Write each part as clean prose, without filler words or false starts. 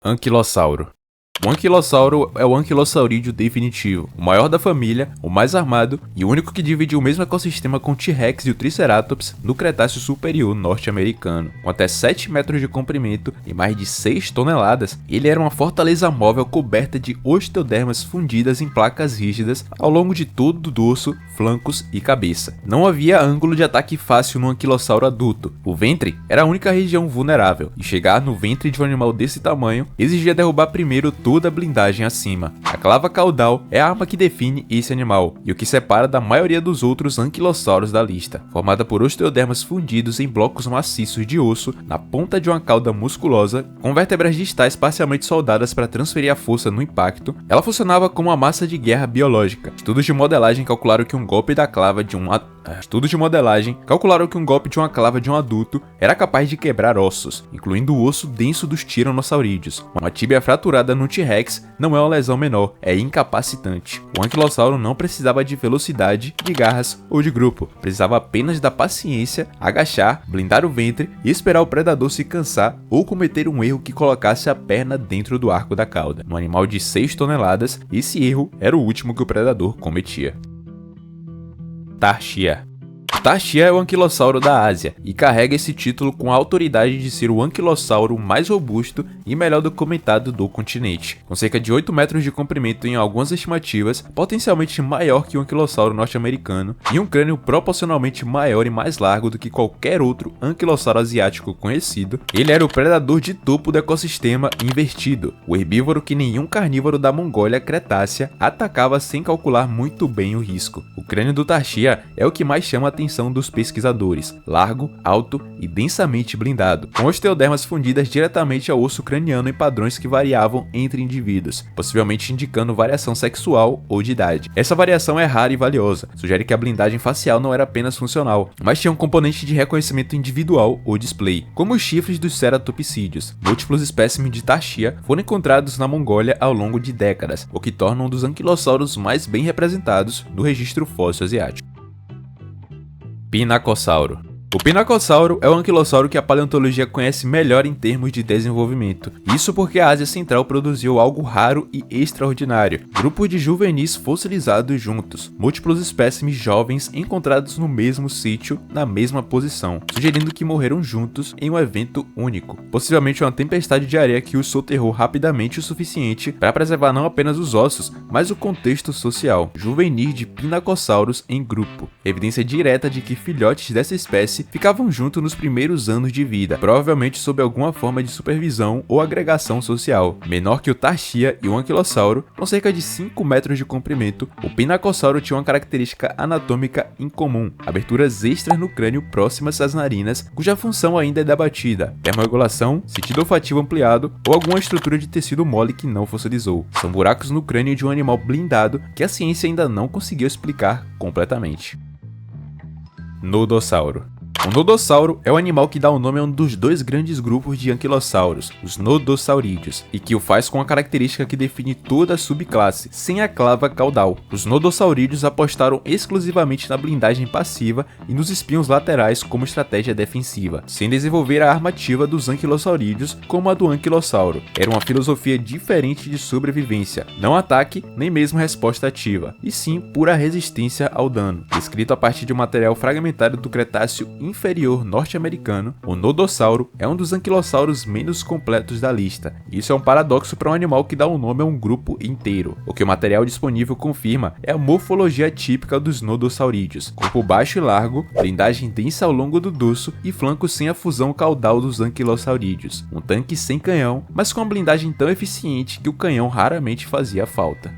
Anquilossauro. O anquilossauro é o anquilosaurídeo definitivo, o maior da família, o mais armado e o único que divide o mesmo ecossistema com o T-Rex e o Triceratops no Cretáceo Superior norte-americano. Com até 7 metros de comprimento e mais de 6 toneladas, ele era uma fortaleza móvel coberta de osteodermas fundidas em placas rígidas ao longo de todo o dorso, flancos e cabeça. Não havia ângulo de ataque fácil no anquilossauro adulto. O ventre era a única região vulnerável, e chegar no ventre de um animal desse tamanho exigia derrubar primeiro toda a blindagem acima. A clava caudal é a arma que define esse animal e o que separa da maioria dos outros anquilossauros da lista, formada por osteodermas fundidos em blocos maciços de osso na ponta de uma cauda musculosa, com vértebras distais parcialmente soldadas para transferir a força no impacto. Ela funcionava como uma massa de guerra biológica. Estudos de modelagem calcularam que um golpe da clava de um clava de um adulto era capaz de quebrar ossos, incluindo o osso denso dos tiranossaurídeos. Uma tíbia fraturada no T-Rex não é uma lesão menor, é incapacitante. O anquilossauro não precisava de velocidade, de garras ou de grupo, precisava apenas da paciência, agachar, blindar o ventre e esperar o predador se cansar ou cometer um erro que colocasse a perna dentro do arco da cauda. No animal de 6 toneladas, esse erro era o último que o predador cometia. Tarshia. Tarshia é o anquilossauro da Ásia e carrega esse título com a autoridade de ser o anquilossauro mais robusto e melhor documentado do continente. Com cerca de 8 metros de comprimento em algumas estimativas, potencialmente maior que o anquilossauro norte-americano e um crânio proporcionalmente maior e mais largo do que qualquer outro anquilossauro asiático conhecido, ele era o predador de topo do ecossistema invertido, o herbívoro que nenhum carnívoro da Mongólia Cretácea atacava sem calcular muito bem o risco. O crânio do Tarshia é o que mais chama a atenção dos pesquisadores, largo, alto e densamente blindado, com osteodermas fundidas diretamente ao osso craniano em padrões que variavam entre indivíduos, possivelmente indicando variação sexual ou de idade. Essa variação é rara e valiosa, sugere que a blindagem facial não era apenas funcional, mas tinha um componente de reconhecimento individual ou display, como os chifres dos ceratopsídeos. Múltiplos espécimes de Tarshia foram encontrados na Mongólia ao longo de décadas, o que torna um dos anquilossauros mais bem representados do registro fóssil asiático. Pinacossauro. O pinacossauro é o anquilossauro que a paleontologia conhece melhor em termos de desenvolvimento. Isso porque a Ásia Central produziu algo raro e extraordinário: grupos de juvenis fossilizados juntos, múltiplos espécimes jovens encontrados no mesmo sítio, na mesma posição, sugerindo que morreram juntos em um evento único, possivelmente uma tempestade de areia que os soterrou rapidamente o suficiente para preservar não apenas os ossos, mas o contexto social. Juvenis de pinacossauros em grupo, evidência direta de que filhotes dessa espécie ficavam juntos nos primeiros anos de vida, provavelmente sob alguma forma de supervisão ou agregação social. Menor que o Tarshia e o anquilossauro, com cerca de 5 metros de comprimento, o pinacossauro tinha uma característica anatômica incomum: aberturas extras no crânio próximas às narinas, cuja função ainda é debatida, termorregulação, sentido olfativo ampliado ou alguma estrutura de tecido mole que não fossilizou. São buracos no crânio de um animal blindado que a ciência ainda não conseguiu explicar completamente. Nodossauro. O nodossauro é o animal que dá o nome a um dos dois grandes grupos de anquilossauros, os nodossaurídeos, e que o faz com a característica que define toda a subclasse, sem a clava caudal. Os nodossaurídeos apostaram exclusivamente na blindagem passiva e nos espinhos laterais como estratégia defensiva, sem desenvolver a arma ativa dos anquilossaurídeos como a do anquilossauro. Era uma filosofia diferente de sobrevivência, não ataque nem mesmo resposta ativa, e sim pura resistência ao dano. Escrito a partir de um material fragmentário do Cretáceo inferior norte-americano, o nodossauro é um dos anquilossauros menos completos da lista. Isso é um paradoxo para um animal que dá o nome a um grupo inteiro. O que o material disponível confirma é a morfologia típica dos nodossaurídeos: corpo baixo e largo, blindagem densa ao longo do dorso e flancos sem a fusão caudal dos anquilossaurídeos. Um tanque sem canhão, mas com uma blindagem tão eficiente que o canhão raramente fazia falta.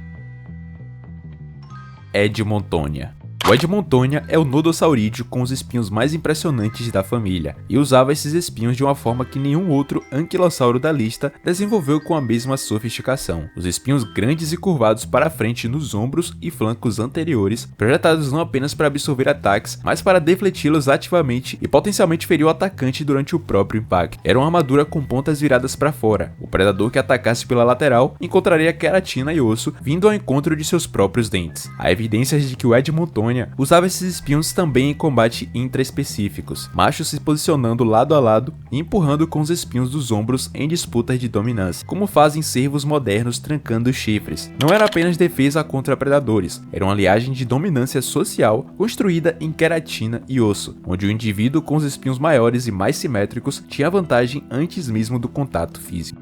Edmontonia. O Edmontonia é o nodossaurídeo com os espinhos mais impressionantes da família, e usava esses espinhos de uma forma que nenhum outro anquilossauro da lista desenvolveu com a mesma sofisticação. Os espinhos grandes e curvados para a frente nos ombros e flancos anteriores, projetados não apenas para absorver ataques, mas para defleti-los ativamente e potencialmente ferir o atacante durante o próprio impacto. Era uma armadura com pontas viradas para fora. O predador que atacasse pela lateral encontraria queratina e osso vindo ao encontro de seus próprios dentes. Há evidências de que o Edmontonia Gastônia usava esses espinhos também em combate intraespecíficos, machos se posicionando lado a lado e empurrando com os espinhos dos ombros em disputas de dominância, como fazem cervos modernos trancando os chifres. Não era apenas defesa contra predadores, era uma aliagem de dominância social construída em queratina e osso, onde o indivíduo com os espinhos maiores e mais simétricos tinha vantagem antes mesmo do contato físico.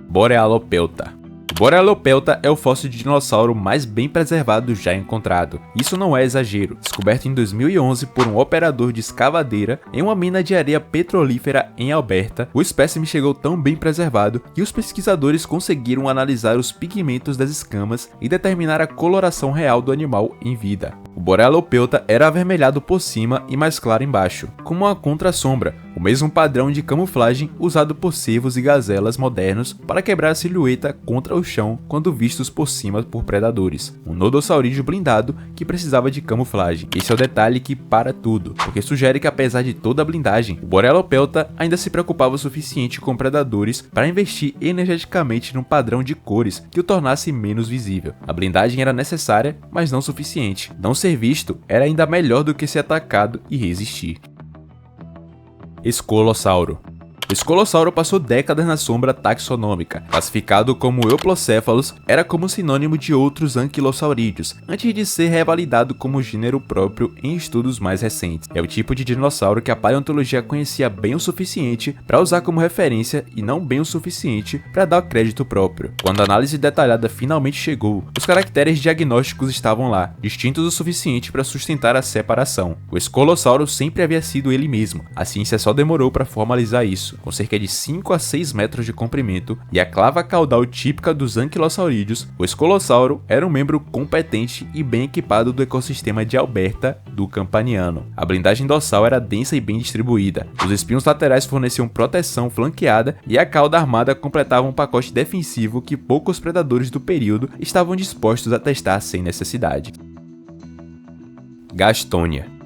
Borealopelta. O Borealopelta é o fóssil de dinossauro mais bem preservado já encontrado. Isso não é exagero. Descoberto em 2011 por um operador de escavadeira em uma mina de areia petrolífera em Alberta, o espécime chegou tão bem preservado que os pesquisadores conseguiram analisar os pigmentos das escamas e determinar a coloração real do animal em vida. O Borealopelta era avermelhado por cima e mais claro embaixo, como uma contra-sombra, o mesmo padrão de camuflagem usado por cervos e gazelas modernos para quebrar a silhueta contra o chão quando vistos por cima por predadores. Um nodossaurídeo blindado que precisava de camuflagem. Esse é o detalhe que para tudo, porque sugere que apesar de toda a blindagem, o Borealopelta ainda se preocupava o suficiente com predadores para investir energeticamente num padrão de cores que o tornasse menos visível. A blindagem era necessária, mas não suficiente. Não ser visto era ainda melhor do que ser atacado e resistir. Escolossauro. O escolossauro passou décadas na sombra taxonômica. Classificado como Euplocephalus, era como sinônimo de outros anquilosaurídeos, antes de ser revalidado como gênero próprio em estudos mais recentes. É o tipo de dinossauro que a paleontologia conhecia bem o suficiente para usar como referência e não bem o suficiente para dar crédito próprio. Quando a análise detalhada finalmente chegou, os caracteres diagnósticos estavam lá, distintos o suficiente para sustentar a separação. O escolossauro sempre havia sido ele mesmo. A ciência só demorou para formalizar isso. Com cerca de 5 a 6 metros de comprimento e a clava caudal típica dos anquilosaurídeos, o escolossauro era um membro competente e bem equipado do ecossistema de Alberta do Campaniano. A blindagem dorsal era densa e bem distribuída, os espinhos laterais forneciam proteção flanqueada e a cauda armada completava um pacote defensivo que poucos predadores do período estavam dispostos a testar sem necessidade. Gastônia.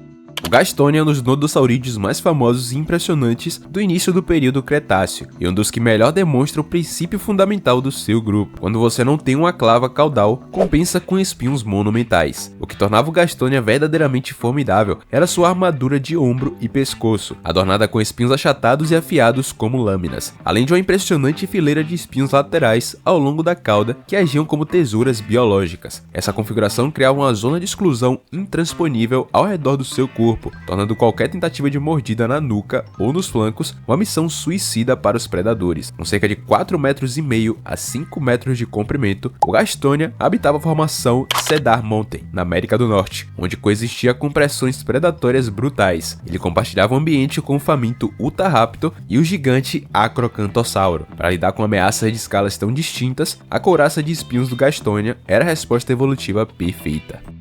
O Gastônia é um dos nodossaurídeos mais famosos e impressionantes do início do período Cretáceo, e um dos que melhor demonstra o princípio fundamental do seu grupo. Quando você não tem uma clava caudal, compensa com espinhos monumentais. O que tornava o Gastônia verdadeiramente formidável era sua armadura de ombro e pescoço, adornada com espinhos achatados e afiados como lâminas, além de uma impressionante fileira de espinhos laterais ao longo da cauda que agiam como tesouras biológicas. Essa configuração criava uma zona de exclusão intransponível ao redor do seu corpo, tornando qualquer tentativa de mordida na nuca ou nos flancos uma missão suicida para os predadores. Com cerca de 4,5 metros a 5 metros de comprimento, o Gastônia habitava a formação Cedar Mountain, na América do Norte, onde coexistia com pressões predatórias brutais. Ele compartilhava o ambiente com o faminto Utahraptor e o gigante Acrocantossauro. Para lidar com ameaças de escalas tão distintas, a couraça de espinhos do Gastônia era a resposta evolutiva perfeita.